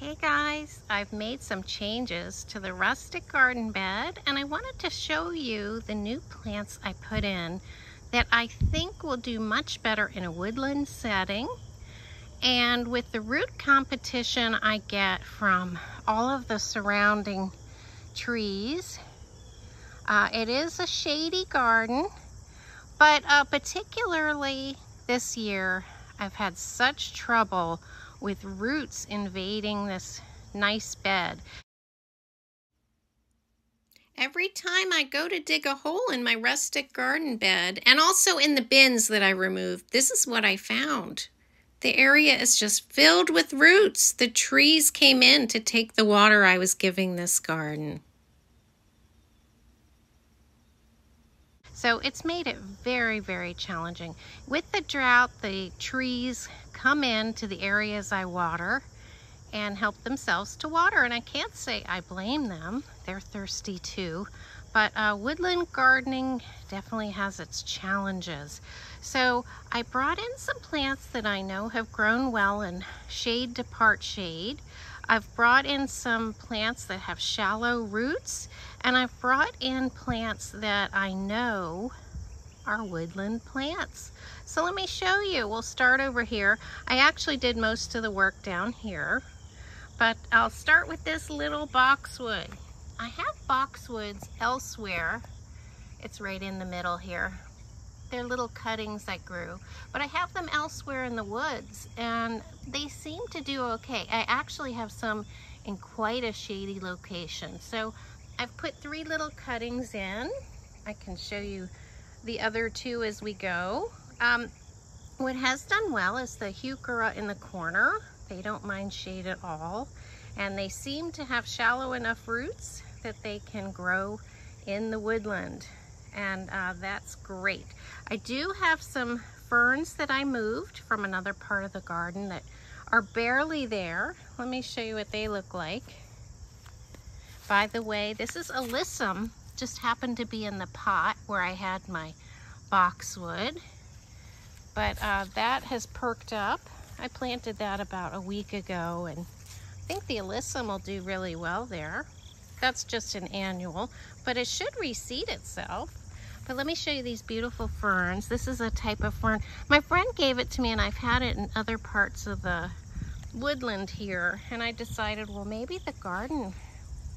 Hey guys, I've made some changes to the rustic garden bed and I wanted to show you the new plants I put in that I think will do much better in a woodland setting. And with the root competition I get from all of the surrounding trees, it is a shady garden, but particularly this year I've had such trouble with roots invading this nice bed. Every time I go to dig a hole in my rustic garden bed, and also in the bins that I removed, this is what I found. The area is just filled with roots. The trees came in to take the water I was giving this garden. So it's made it very, very challenging. With the drought, the trees come into the areas I water and help themselves to water. And I can't say I blame them. They're thirsty too. But woodland gardening definitely has its challenges. So I brought in some plants that I know have grown well in shade to part shade. I've brought in some plants that have shallow roots, and I've brought in plants that I know are woodland plants. So let me show you. We'll start over here. I actually did most of the work down here, but I'll start with this little boxwood. I have boxwoods elsewhere. It's right in the middle here. They're little cuttings I grew, but I have them elsewhere in the woods and they seem to do okay. I actually have some in quite a shady location. So I've put 3 little cuttings in. I can show you the other 2 as we go. What has done well is the heuchera in the corner. They don't mind shade at all, and they seem to have shallow enough roots that they can grow in the woodland. And that's great. I do have some ferns that I moved from another part of the garden that are barely there. Let me show you what they look like. By the way, this is alyssum, just happened to be in the pot where I had my boxwood, but that has perked up. I planted that about a week ago, and I think the alyssum will do really well there. That's just an annual, but it should reseed itself. But let me show you these beautiful ferns. This is a type of fern. My friend gave it to me and I've had it in other parts of the woodland here. And I decided, well, maybe the garden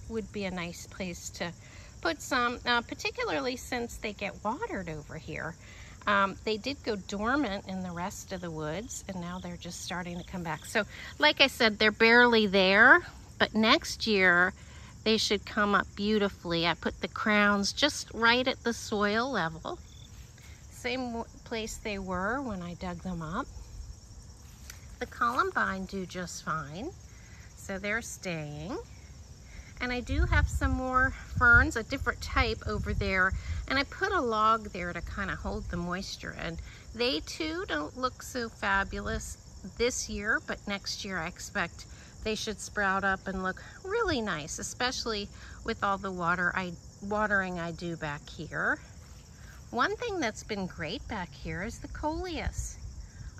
would be a nice place to put some, particularly since they get watered over here. They did go dormant in the rest of the woods and now they're just starting to come back. So like I said, they're barely there, but next year, they should come up beautifully. I put the crowns just right at the soil level. Same place they were when I dug them up. The columbine do just fine, so they're staying. And I do have some more ferns, a different type over there, and I put a log there to kind of hold the moisture. And they too don't look so fabulous this year, but next year I expect they should sprout up and look really nice, especially with all the watering I do back here. One thing that's been great back here is the coleus.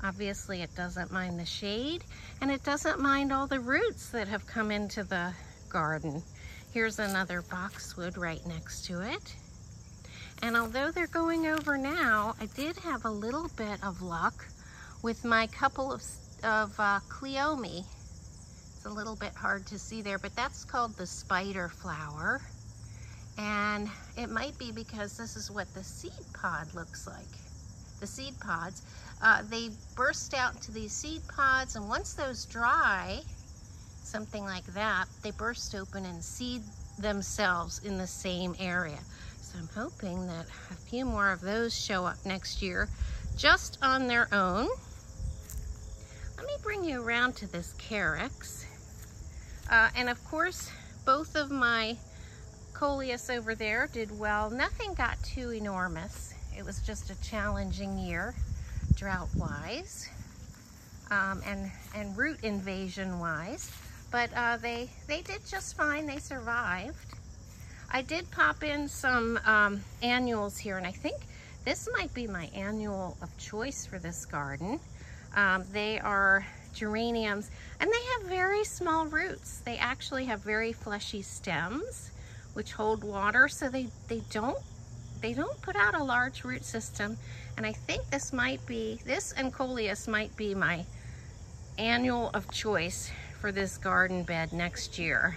Obviously it doesn't mind the shade and it doesn't mind all the roots that have come into the garden. Here's another boxwood right next to it. And although they're going over now, I did have a little bit of luck with my couple of cleome. A little bit hard to see there, but that's called the spider flower, and it might be because this is what the seed pod looks like. The seed pods, they burst out into these seed pods, and once those dry, something like that, they burst open and seed themselves in the same area. So I'm hoping that a few more of those show up next year just on their own. Let me bring you around to this carex. And of course, both of my coleus over there did well. Nothing got too enormous. It was just a challenging year, drought-wise, and root invasion-wise. But they did just fine. They survived. I did pop in some annuals here, and I think this might be my annual of choice for this garden. They are geraniums, and they have very small roots. They actually have very fleshy stems which hold water, so they don't put out a large root system. And I think this and coleus might be my annual of choice for this garden bed next year.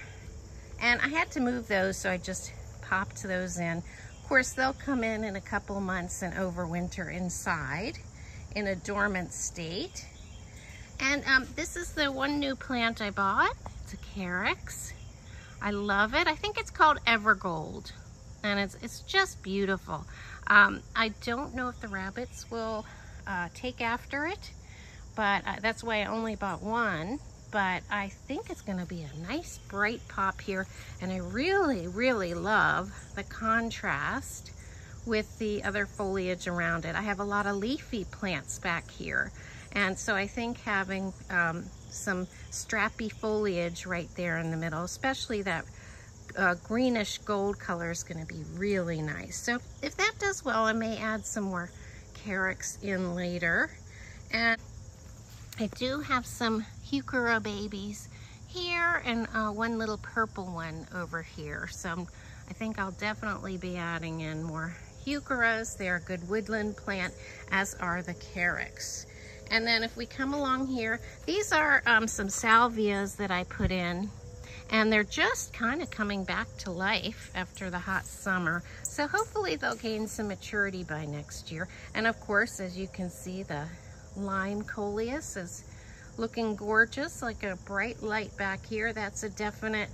And I had to move those, so I just popped those in. Of course, they'll come in a couple months and overwinter inside in a dormant state. And this is the one new plant I bought. It's a carex. I love it. I think it's called Evergold, and it's just beautiful. I don't know if the rabbits will take after it, but that's why I only bought one. But I think it's going to be a nice bright pop here, and I really, really love the contrast with the other foliage around it. I have a lot of leafy plants back here, and so I think having some strappy foliage right there in the middle, especially that greenish gold color, is going to be really nice. So if that does well, I may add some more carex in later. And I do have some heuchera babies here, and one little purple one over here. So I think I'll definitely be adding in more heucheras. They're a good woodland plant, as are the carex. And then if we come along here, these are some salvias that I put in, and they're just kind of coming back to life after the hot summer. So hopefully they'll gain some maturity by next year. And of course, as you can see, the lime coleus is looking gorgeous, like a bright light back here. That's a definite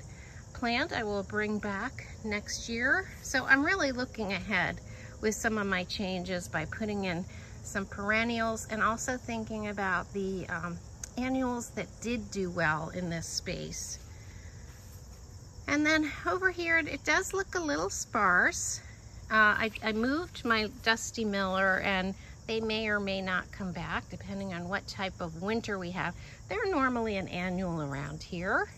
plant I will bring back next year. So I'm really looking ahead with some of my changes by putting in some perennials, and also thinking about the annuals that did do well in this space. And then over here, it does look a little sparse. I moved my dusty miller, and they may or may not come back depending on what type of winter we have. They're normally an annual around here,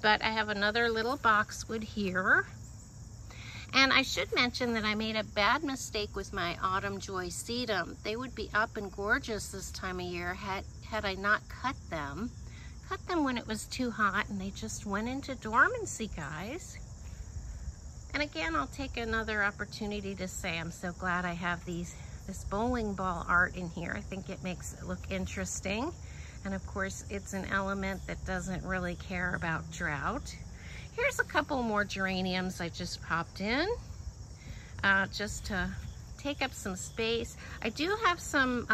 but I have another little boxwood here. And I should mention that I made a bad mistake with my autumn joy sedum. They would be up and gorgeous this time of year had I not cut them. Cut them when it was too hot, and they just went into dormancy, guys. And again, I'll take another opportunity to say I'm so glad I have this bowling ball art in here. I think it makes it look interesting. And of course, it's an element that doesn't really care about drought. Here's a couple more geraniums I just popped in, just to take up some space. I do have some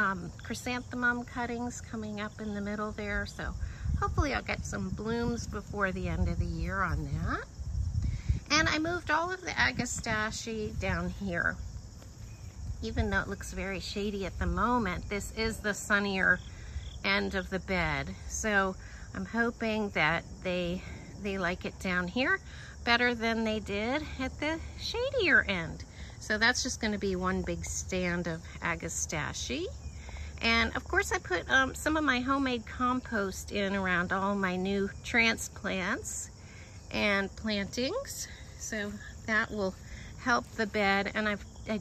chrysanthemum cuttings coming up in the middle there, so hopefully I'll get some blooms before the end of the year on that. And I moved all of the agastache down here. Even though it looks very shady at the moment, this is the sunnier end of the bed. So I'm hoping that they like it down here better than they did at the shadier end. So that's just going to be one big stand of agastache. And of course I put some of my homemade compost in around all my new transplants and plantings. So that will help the bed, and I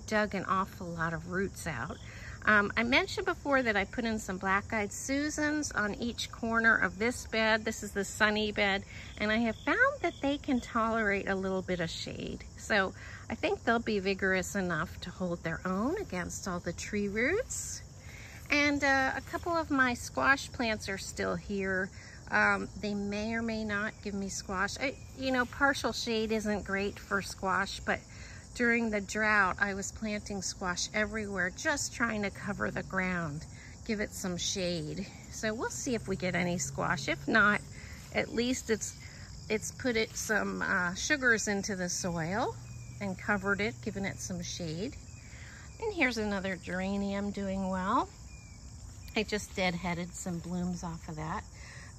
dug an awful lot of roots out. I mentioned before that I put in some black-eyed Susans on each corner of this bed. This is the sunny bed, and I have found that they can tolerate a little bit of shade. So I think they'll be vigorous enough to hold their own against all the tree roots. And a couple of my squash plants are still here. They may or may not give me squash. You know, partial shade isn't great for squash, but during the drought, I was planting squash everywhere, just trying to cover the ground, give it some shade. So we'll see if we get any squash. If not, at least it's put some sugars into the soil and covered it, given it some shade. And here's another geranium doing well. I just deadheaded some blooms off of that.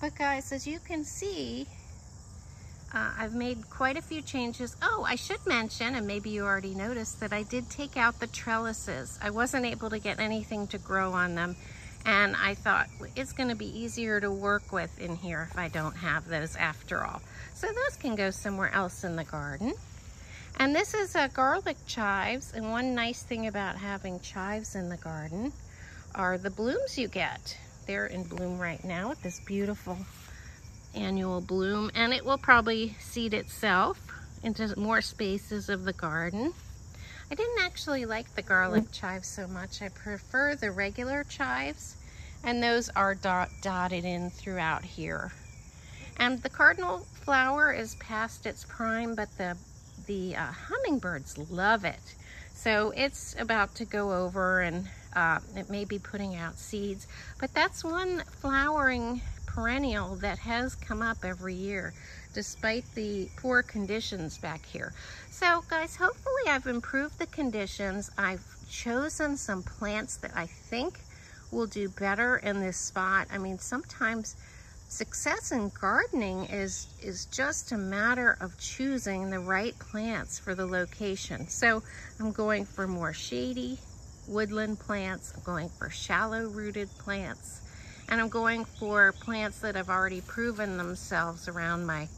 But guys, as you can see, I've made quite a few changes. Oh, I should mention, and maybe you already noticed, that I did take out the trellises. I wasn't able to get anything to grow on them, and I thought it's going to be easier to work with in here if I don't have those after all. So those can go somewhere else in the garden. And this is garlic chives, and one nice thing about having chives in the garden are the blooms you get. there in bloom right now with this beautiful annual bloom, and it will probably seed itself into more spaces of the garden. I didn't actually like the garlic chives so much. I prefer the regular chives, and those are dotted in throughout here. And the cardinal flower is past its prime, but the hummingbirds love it. So it's about to go over, and it may be putting out seeds, but that's one flowering perennial that has come up every year despite the poor conditions back here. So guys, hopefully I've improved the conditions. I've chosen some plants that I think will do better in this spot. I mean, sometimes success in gardening is just a matter of choosing the right plants for the location. So I'm going for more shady woodland plants. I'm going for shallow rooted plants. And I'm going for plants that have already proven themselves around my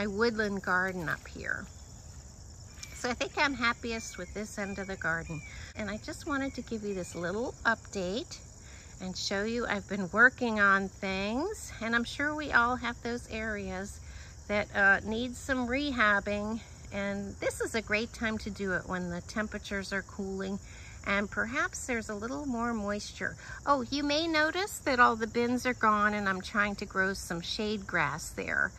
woodland garden up here. So I think I'm happiest with this end of the garden. And I just wanted to give you this little update and show you I've been working on things. And I'm sure we all have those areas that need some rehabbing. And this is a great time to do it when the temperatures are cooling and perhaps there's a little more moisture. Oh, you may notice that all the bins are gone and I'm trying to grow some shade grass there.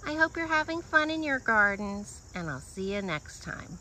I hope you're having fun in your gardens, and I'll see you next time.